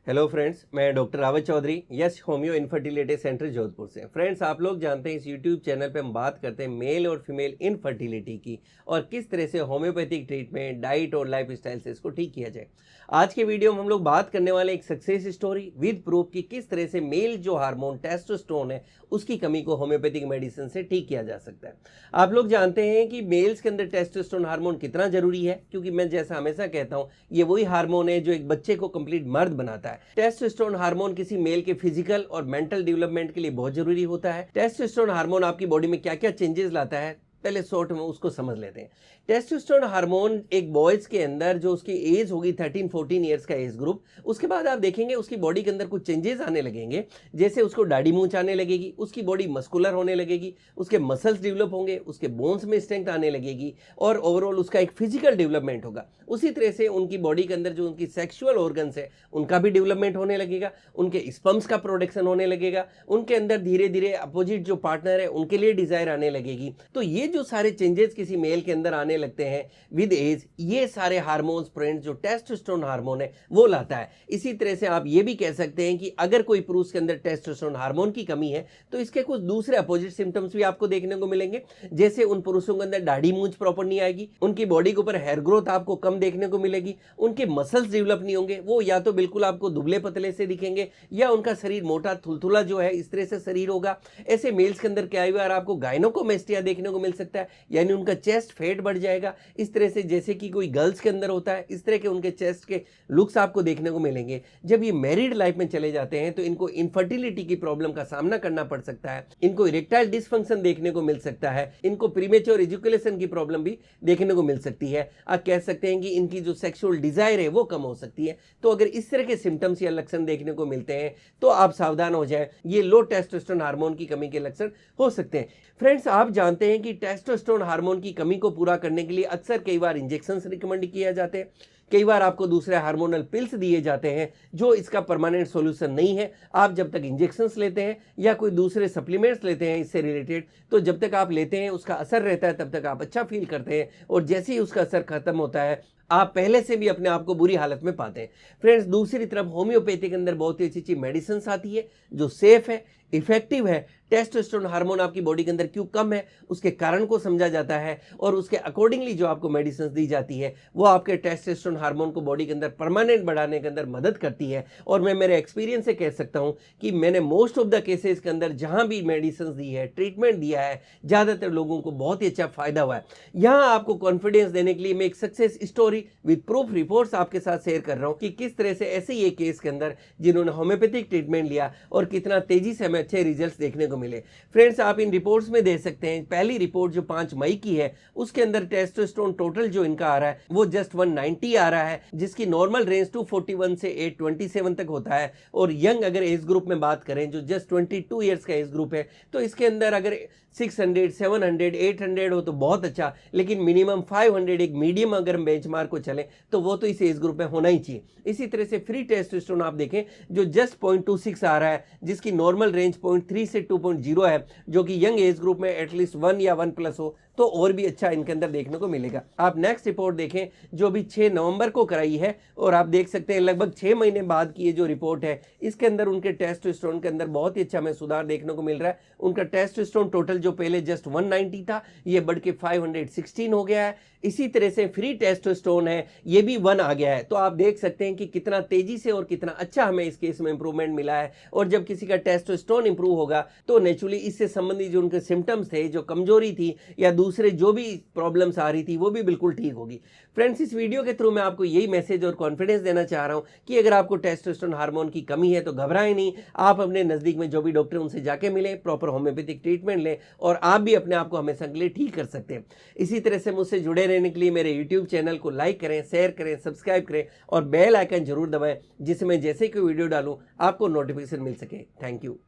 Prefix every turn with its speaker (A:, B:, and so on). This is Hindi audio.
A: हेलो फ्रेंड्स, मैं doctor Rawat Chaudhary, yes homeo infertility centre Jodhpur से। फ्रेंड्स, आप लोग जानते हैं इस यूट्यूब चैनल पे हम बात करते हैं मेल और फीमेल इनफर्टिलिटी की और किस तरह से होम्योपैथिक ट्रीटमेंट, डाइट और लाइफस्टाइल से इसको ठीक किया जाए। आज के वीडियो में हम लोग बात करने वाले एक सक्सेस स्टोरी विद प्रूफ कि किस तरह से मेल जो हार्मोन टेस्टोस्टेरोन है उसकी कमी को होम्योपैथिक मेडिसिन से ठीक किया जा सकता है। आप लोग जानते हैं कि मेल्स के अंदर टेस्टोस्टेरोन हार्मोन कितना जरूरी है, क्योंकि मैं जैसा हमेशा कहता हूं ये वही हार्मोन है जो एक बच्चे को कंप्लीट मर्द बनाता है। टेस्टोस्टेरोन हार्मोन किसी मेल के फिजिकल और मेंटल डेवलपमेंट के लिए बहुत जरूरी होता है। टेस्टोस्टेरोन हार्मोन आपकी बॉडी में क्या क्या चेंजेस लाता है, पहले शॉर्ट में उसको समझ लेते हैं। टेस्टोस्टेरोन हार्मोन एक बॉयज के अंदर जो उसकी एज होगी 13-14 ईयर्स का एज ग्रुप, उसके बाद आप देखेंगे उसकी बॉडी के अंदर कुछ चेंजेस आने लगेंगे। जैसे उसको दाढ़ी मूंछ आने लगेगी, उसकी बॉडी मस्कुलर होने लगेगी, उसके मसल्स डेवलप होंगे, उसके बोन्स में स्ट्रेंथ आने लगेगी और ओवरऑल उसका एक फिजिकल डेवलपमेंट होगा। उसी तरह से उनकी बॉडी के अंदर जो उनकी सेक्सुअल ऑर्गन्स है उनका भी डेवलपमेंट होने लगेगा, उनके स्पर्म्स का प्रोडक्शन होने लगेगा, उनके अंदर धीरे धीरे अपोजिट जो पार्टनर है उनके लिए डिजायर आने लगेगी। तो ये जो सारे चेंजेस किसी मेल के अंदर आने लगते हैं विद एज, ये सारे हार्मोन्स फ्रेंड्स जो टेस्टोस्टेरोन हार्मोन है वो लाता है। इसी तरह से आप ये भी कह सकते हैं कि अगर कोई पुरुष के अंदर टेस्टोस्टेरोन हार्मोन की कमी है तो इसके कुछ दूसरे अपोजिट सिम्टम्स भी आपको देखने को मिलेंगे। जैसे उन पुरुषों के अंदर दाढ़ी मूंछ प्रॉपर नहीं आएगी, उनकी बॉडी के ऊपर हेयर ग्रोथ आपको कम देखने को मिलेगी, उनके मसल्स डेवलप नहीं होंगे, वो या तो बिल्कुल आपको दुबले पतले से दिखेंगे या उनका शरीर मोटा थुलथुला जो है इस तरह से शरीर होगा। ऐसे मेल्स के अंदर क्या बार आपको गायनोकोमेस्टिया देखने को मिल सकता है, यानी उनका चेस्ट फैट बढ़ जाएगा इस तरह से, जैसे कि कोई गर्ल्स के अंदर होता है। इस तरह के उनके चेस्ट के लुक्स आपको देखने को मिलेंगे। जब ये मैरिड लाइफ में चले जाते हैं तो इनको इनफर्टिलिटी की प्रॉब्लम का सामना करना पड़ सकता है, इनको इरेक्टाइल डिसफंक्शन देखने को मिल सकता है, इनको प्रीमेच्योर एजुकेशन की प्रॉब्लम भी देखने को मिल सकती है। आप कह सकते हैं कि इनकी जो सेक्सुअल डिजायर है वो कम हो सकती है। तो अगर इस तरह के सिम्टम्स या लक्षण देखने को मिलते हैं तो आप सावधान हो जाए, ये लो टेस्टोस्टेरोन हार्मोन की कमी के लक्षण हो सकते हैं। फ्रेंड्स, आप जानते हैं कि टेस्टोस्टेरोन हार्मोन की कमी को पूरा करने के लिए अक्सर कई बार इंजेक्शंस रिकमेंड किए जाते हैं, कई बार आपको दूसरे हार्मोनल पिल्स दिए जाते हैं जो इसका परमानेंट सॉल्यूशन नहीं है। आप जब तक इंजेक्शंस लेते हैं या कोई दूसरे सप्लीमेंट्स लेते हैं इससे रिलेटेड, तो जब तक आप लेते हैं उसका असर रहता है तब तक आप अच्छा फील करते हैं, और जैसे ही उसका असर खत्म होता है आप पहले से भी अपने आप को बुरी हालत में पाते हैं। फ्रेंड्स, दूसरी तरफ होम्योपैथी के अंदर बहुत ही अच्छी अच्छी मेडिसिन आती है जो सेफ है, इफेक्टिव है। टेस्टोस्टेरोन हार्मोन आपकी बॉडी के अंदर क्यों कम है उसके कारण को समझा जाता है और उसके अकॉर्डिंगली जो आपको मेडिसिन दी जाती है वो आपके टेस्टोस्टेरोन हार्मोन को बॉडी के अंदर परमानेंट बढ़ाने के अंदर मदद करती है। और मैं मेरे एक्सपीरियंस से कह सकता हूं कि मैंने मोस्ट ऑफ द केसेस के अंदर जहां भी मेडिसिन दी है, ट्रीटमेंट दिया है, ज्यादातर लोगों को बहुत ही अच्छा फायदा हुआ है। यहां आपको कॉन्फिडेंस देने के लिए मैं एक success story with proof reports आपके साथ शेयर कर रहा हूं कि किस तरह से ऐसे ही एक केस के अंदर जिन्होंने होम्योपैथिक ट्रीटमेंट लिया और कितना तेजी से हमें अच्छे रिजल्ट देखने को मिले। फ्रेंड्स, आप इन रिपोर्ट्स में दे सकते हैं, पहली रिपोर्ट जो 5 मई की है उसके अंदर टेस्टोस्टेरोन टोटल जो इनका आ रहा है वो जस्ट 190 आ रहा है, जिसकी नॉर्मल रेंज 241 से 827 तक होता है। और यंग अगर एज ग्रुप में बात करें जो जस्ट 22 ईयर्स का एज ग्रुप है तो इसके अंदर अगर 600, 700, 800 हो तो बहुत अच्छा, लेकिन मिनिमम 500 एक मीडियम अगर हम बेंचमार्क को चले तो वो तो इस एज ग्रुप में होना ही चाहिए। इसी तरह से फ्री टेस्टोस्टेरोन आप देखें जो जस्ट 0.26 आ रहा है, जिसकी नॉर्मल रेंज 0.3 से 2.0 है, जो कि यंग एज ग्रुप में एटलीस्ट 1 या 1+ हो तो और भी अच्छा इनके अंदर देखने को मिलेगा। आप नेक्स्ट रिपोर्ट देखें जो भी 6 नवंबर को कराई है और आप देख सकते हैं लगभग 6 महीने बाद की ये जो रिपोर्ट है इसके अंदर उनके टेस्टोस्टेरोन के अंदर बहुत ही अच्छा हमें सुधार देखने को मिल रहा है। उनका टेस्टोस्टेरोन टोटल जो पहले जस्ट 190 था ये बढ़ के 516 हो गया है। इसी तरह से फ्री टेस्टोस्टेरोन है ये भी 1 आ गया है। तो आप देख सकते हैं कि कितना तेजी से और कितना अच्छा हमें इस केस में इंप्रूवमेंट मिला है। और जब किसी का टेस्टोस्टेरोन इंप्रूव होगा तो नेचुरली इससे संबंधित जो उनके सिम्टम्स थे, जो कमजोरी थी या दूसरे जो भी प्रॉब्लम्स आ रही थी वो भी बिल्कुल ठीक होगी। फ्रेंड्स, इस वीडियो के थ्रू मैं आपको यही मैसेज और कॉन्फिडेंस देना चाह रहा हूं कि अगर आपको टेस्टोस्टेरोन हार्मोन की कमी है तो घबराएं नहीं, आप अपने नजदीक में जो भी डॉक्टर उनसे जाके मिलें, प्रॉपर होम्योपैथिक ट्रीटमेंट लें और आप भी अपने आप को हमेशा के लिए ठीक कर सकते हैं। इसी तरह से मुझसे जुड़े रहने के लिए मेरे यूट्यूब चैनल को लाइक करें, शेयर करें, सब्सक्राइब करें और बेल आइकन जरूर दबाएं जिससे मैं जैसे कोई वीडियो डालूं आपको नोटिफिकेशन मिल सके। Thank you.